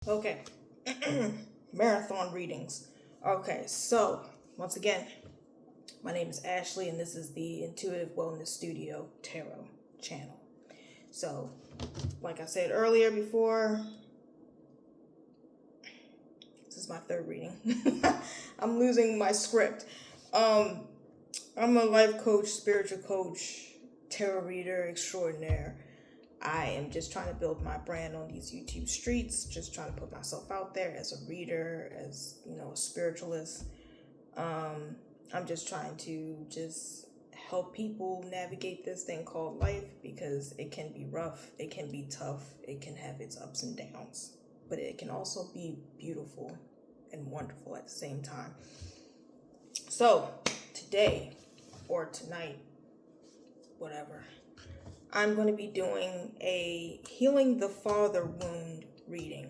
Okay. Marathon readings. Okay, so once again, my name is Ashley, and this is the Intuitive Wellness Studio Tarot channel. So, like I said earlier before, this is my third reading. I'm losing my script. I'm a life coach, spiritual coach, tarot reader extraordinaire. I am just trying to build my brand on these YouTube streets, just trying to put myself out there as a reader, as, a spiritualist. I'm just trying to help people navigate this thing called life, because it can be rough, it can be tough, it can have its ups and downs, but it can also be beautiful and wonderful at the same time. So today or tonight, whatever, I'm going to be doing a Healing the Father Wound reading.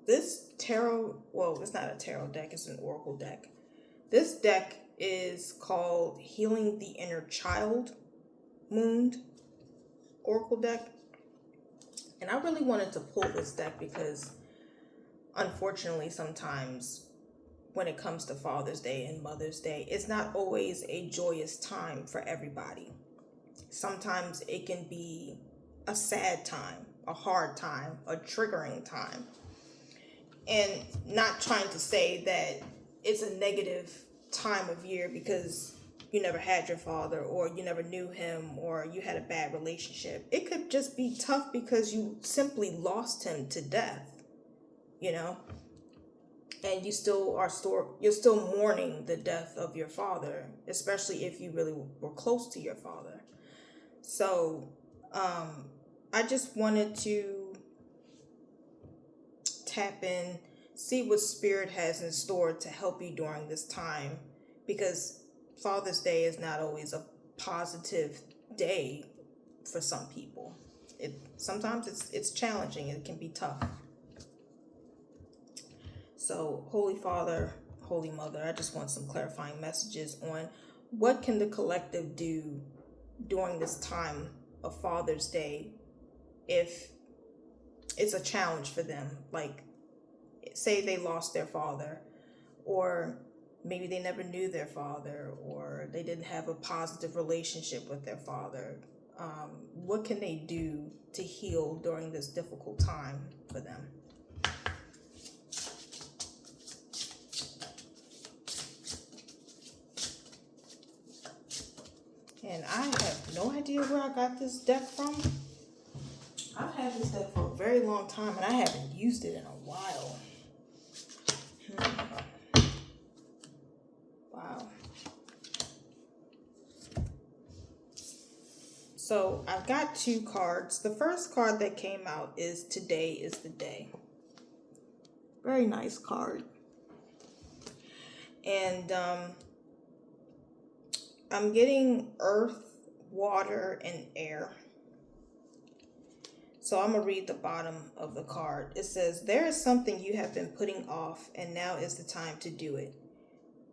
This tarot, well, it's not a tarot deck, it's an oracle deck. This deck is called Healing the Inner Child Wound oracle deck. And I really wanted to pull this deck because, unfortunately, sometimes when it comes to Father's Day and Mother's Day, it's not always a joyous time for everybody. Sometimes it can be a sad time, a hard time, a triggering time. And not trying to say that it's a negative time of year because you never had your father, or you never knew him, or you had a bad relationship. It could just be tough because you simply lost him to death, and you're still mourning the death of your father, especially if you really were close to your father. So, I just wanted to tap in, see what Spirit has in store to help you during this time, because Father's Day is not always a positive day for some people. Sometimes it's challenging, it can be tough. So, Holy Father, Holy Mother, I just want some clarifying messages on what can the collective do during this time of Father's Day if it's a challenge for them. Like, say they lost their father, or maybe they never knew their father, or they didn't have a positive relationship with their father. What can they do to heal during this difficult time for them? And I have no idea where I got this deck from. I've had this deck for a very long time, and I haven't used it in a while. Wow. So I've got two cards. The first card that came out is Today is the Day. Very nice card. And I'm getting earth, water, and air. So I'm going to read the bottom of the card. It says, there is something you have been putting off, and now is the time to do it.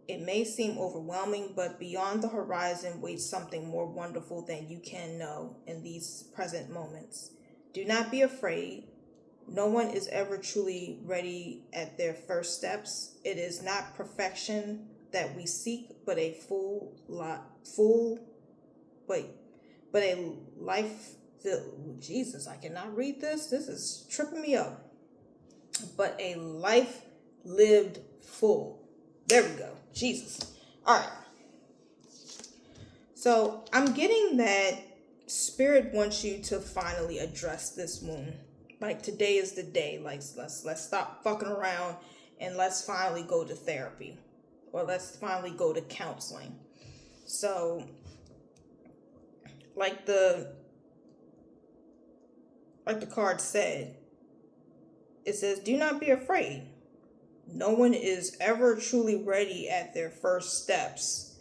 It may seem overwhelming, but beyond the horizon waits something more wonderful than you can know in these present moments. Do not be afraid. No one is ever truly ready at their first steps. It is not perfection that we seek, but a but a life. Jesus, I cannot read this. This is tripping me up. But a life lived full. There we go. Jesus. All right. So I'm getting that Spirit wants you to finally address this wound. Like, today is the day. Like, let's stop fucking around and let's finally go to therapy, or let's finally go to counseling. So, like the card said, it says, do not be afraid. No one is ever truly ready at their first steps.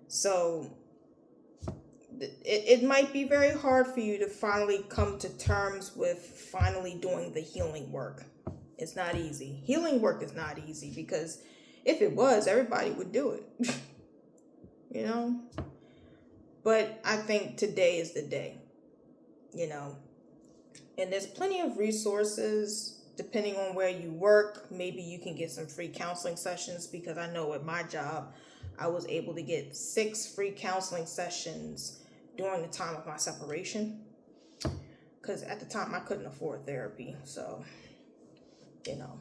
So it might be very hard for you to finally come to terms with finally doing the healing work. It's not easy. Healing work is not easy, because if it was, everybody would do it. But I think today is the day. And there's plenty of resources depending on where you work. Maybe you can get some free counseling sessions, because I know at my job, I was able to get 6 free counseling sessions during the time of my separation. Because at the time I couldn't afford therapy. So, you know.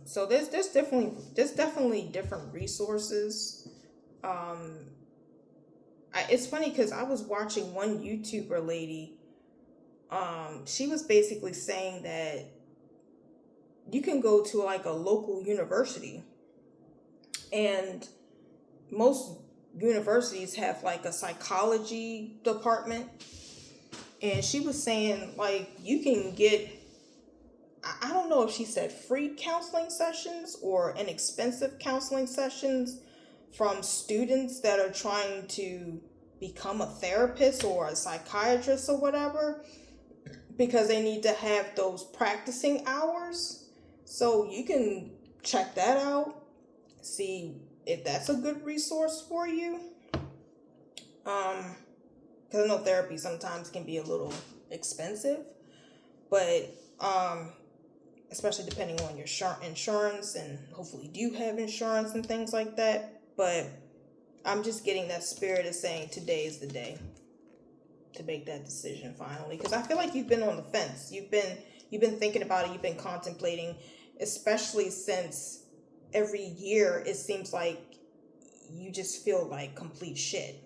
So there's definitely different resources. It's funny because I was watching one YouTuber lady. She was basically saying that you can go to like a local university, and most universities have like a psychology department. And she was saying like you can get, I don't know if she said free counseling sessions or inexpensive counseling sessions from students that are trying to become a therapist or a psychiatrist or whatever, because they need to have those practicing hours. So you can check that out, see if that's a good resource for you. Because I know therapy sometimes can be a little expensive, but especially depending on your insurance, and hopefully do have insurance and things like that. But I'm just getting that spirit of saying today is the day to make that decision finally, because I feel like you've been on the fence. You've been thinking about it. You've been contemplating, especially since every year it seems like you just feel like complete shit.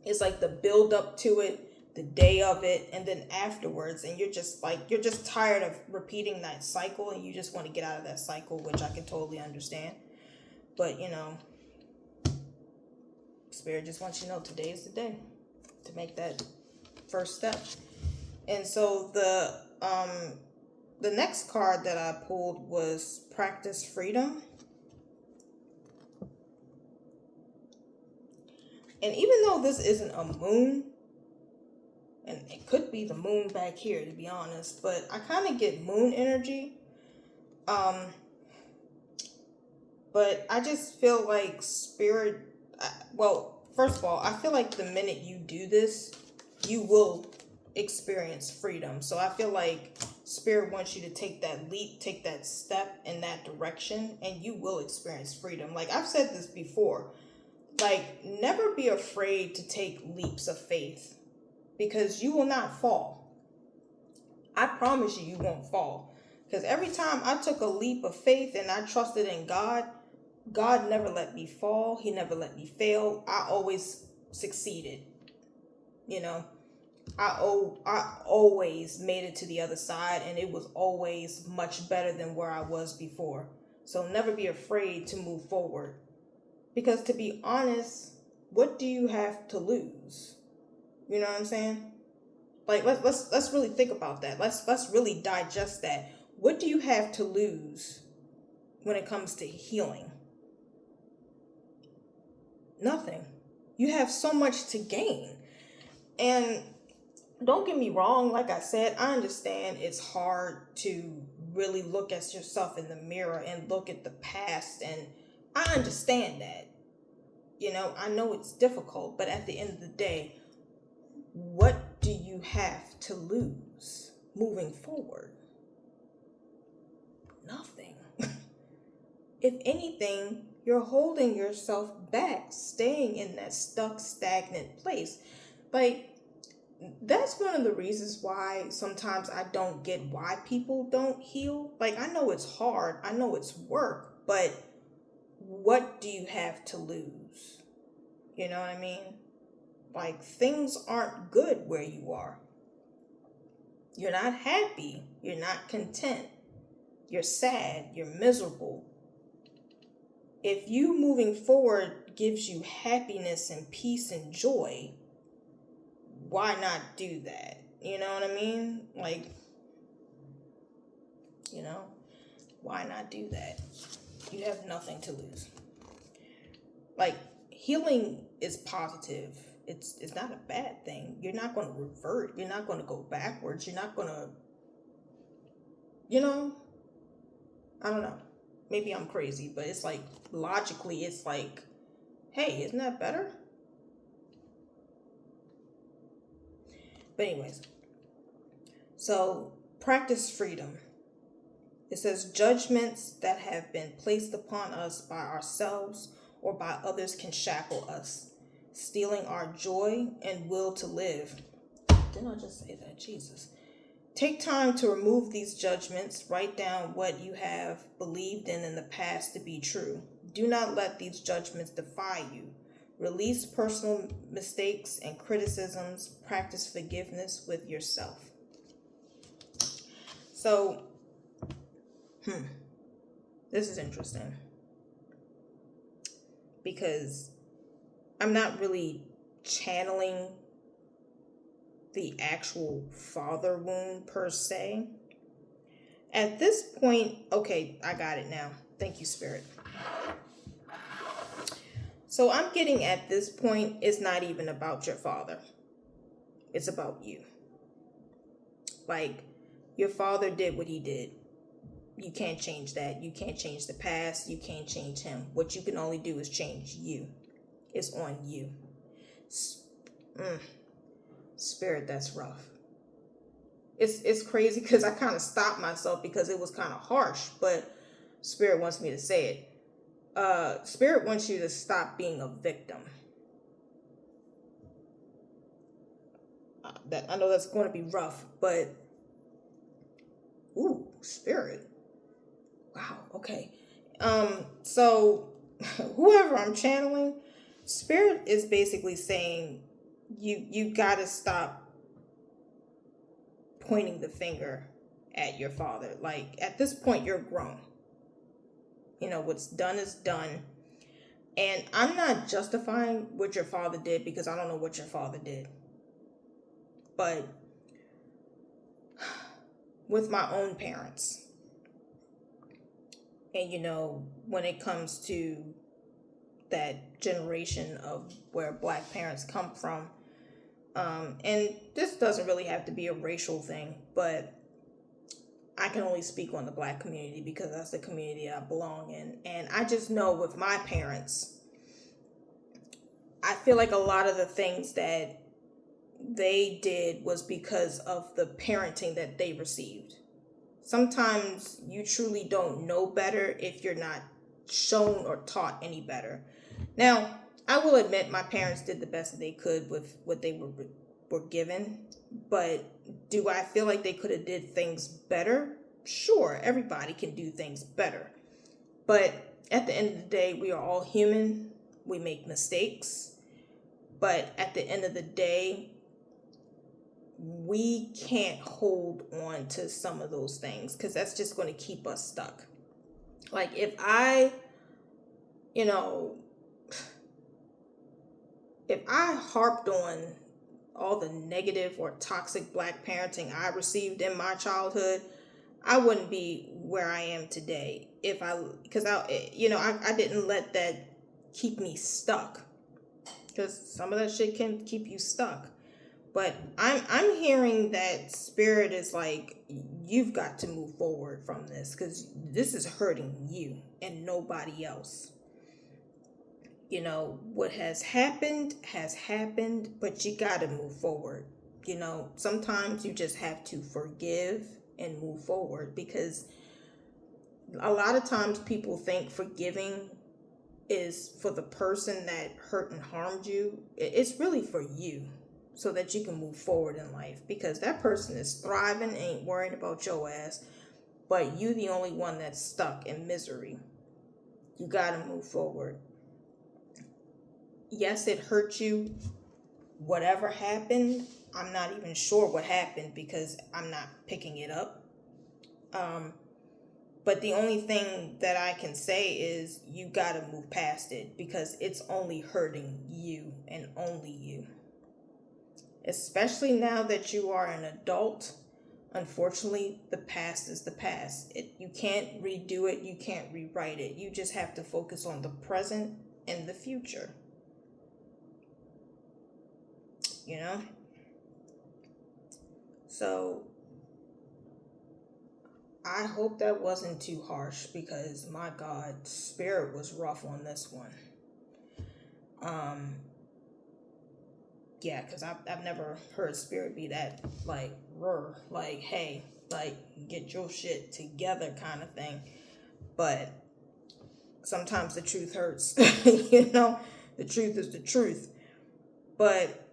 It's like the build up to it, the day of it, and then afterwards, and you're just tired of repeating that cycle, and you just want to get out of that cycle, which I can totally understand. But you know, Spirit just wants you to know today is the day to make that first step. And so the next card that I pulled was Practice Freedom. And even though this isn't a moon, and it could be the moon back here, to be honest, but I kind of get moon energy. But I just feel like Spirit, well, first of all, I feel like the minute you do this, you will experience freedom. So I feel like Spirit wants you to take that leap, take that step in that direction, and you will experience freedom. Like I've said this before, like never be afraid to take leaps of faith, because you will not fall. I promise you, you won't fall. Because every time I took a leap of faith and I trusted in God, God never let me fall. He never let me fail. I always succeeded. You know, I always made it to the other side, and it was always much better than where I was before. So never be afraid to move forward. Because to be honest, what do you have to lose? You know what I'm saying? Like let's really think about that. Let's really digest that. What do you have to lose when it comes to healing? Nothing. You have so much to gain. And don't get me wrong, like I said, I understand it's hard to really look at yourself in the mirror and look at the past, and I understand that. You know, I know it's difficult, but at the end of the day, what do you have to lose moving forward? Nothing. If anything, you're holding yourself back, staying in that stuck, stagnant place. Like, that's one of the reasons why sometimes I don't get why people don't heal. Like, I know it's hard, I know it's work, but what do you have to lose? You know what I mean? Like, things aren't good where you are. You're not happy. You're not content. You're sad. You're miserable. If you moving forward gives you happiness and peace and joy, why not do that? You know what I mean? Like, you know, why not do that? You have nothing to lose. Like, healing is positive. It's not a bad thing. You're not going to revert. You're not going to go backwards. You're not going to, you know, I don't know. Maybe I'm crazy, but it's like, logically, it's like, hey, isn't that better? But anyways, So practice freedom. It says judgments that have been placed upon us by ourselves or by others can shackle us, stealing our joy and will to live. Didn't I just say that? Jesus. Take time to remove these judgments. Write down what you have believed in the past to be true. Do not let these judgments defy you. Release personal mistakes and criticisms. Practice forgiveness with yourself. So, this is interesting. Because I'm not really channeling the actual father wound per se. At this point, okay, I got it now. Thank you, Spirit. So I'm getting at this point, it's not even about your father. It's about you. Like, your father did what he did. You can't change that. You can't change the past. You can't change him. What you can only do is change you. It's on you. Spirit, that's rough. It's crazy because I kind of stopped myself because it was kind of harsh, but Spirit wants me to say it. Spirit wants you to stop being a victim. I know that's going to be rough, but ooh, Spirit. Wow, okay. So whoever I'm channeling, Spirit is basically saying you gotta stop pointing the finger at your father. Like, at this point, you're grown. You know, what's done is done. And I'm not justifying what your father did because I don't know what your father did. But with my own parents, and you know, when it comes to that generation of where Black parents come from, and this doesn't really have to be a racial thing, but I can only speak on the Black community because that's the community I belong in. And I just know with my parents, I feel like a lot of the things that they did was because of the parenting that they received. Sometimes you truly don't know better if you're not shown or taught any better. Now, I will admit my parents did the best that they could with what they were given, but do I feel like they could have did things better? Sure, everybody can do things better. But at the end of the day, we are all human. We make mistakes. But at the end of the day, we can't hold on to some of those things because that's just going to keep us stuck. Like, if I harped on all the negative or toxic Black parenting I received in my childhood, I wouldn't be where I am today because I didn't let that keep me stuck, because some of that shit can keep you stuck. But I'm hearing that Spirit is like, you've got to move forward from this because this is hurting you and nobody else. You know, what has happened, but you got to move forward. You know, sometimes you just have to forgive and move forward, because a lot of times people think forgiving is for the person that hurt and harmed you. It's really for you, so that you can move forward in life, because that person is thriving, ain't worried about your ass, but you the only one that's stuck in misery. You got to move forward. Yes, it hurt you. Whatever happened, I'm not even sure what happened because I'm not picking it up. But the only thing that I can say is you got to move past it, because it's only hurting you and only you. Especially now that you are an adult, unfortunately, the past is the past. You can't redo it. You can't rewrite it. You just have to focus on the present and the future. You know? So I hope that wasn't too harsh, because my God, Spirit was rough on this one. Yeah, because I've never heard Spirit be that, like, like, hey, like, get your shit together kind of thing. But sometimes the truth hurts. You know, the truth is the truth. But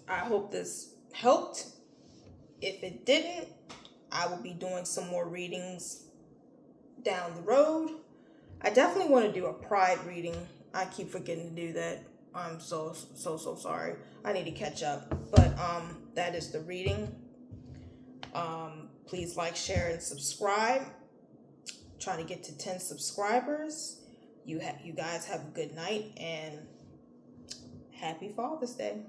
I hope this helped. If it didn't, I will be doing some more readings down the road. I definitely want to do a Pride reading. I keep forgetting to do that. I'm so sorry. I need to catch up. But that is the reading. Please like, share, and subscribe. Trying to get to 10 subscribers. You guys have a good night and happy Father's Day.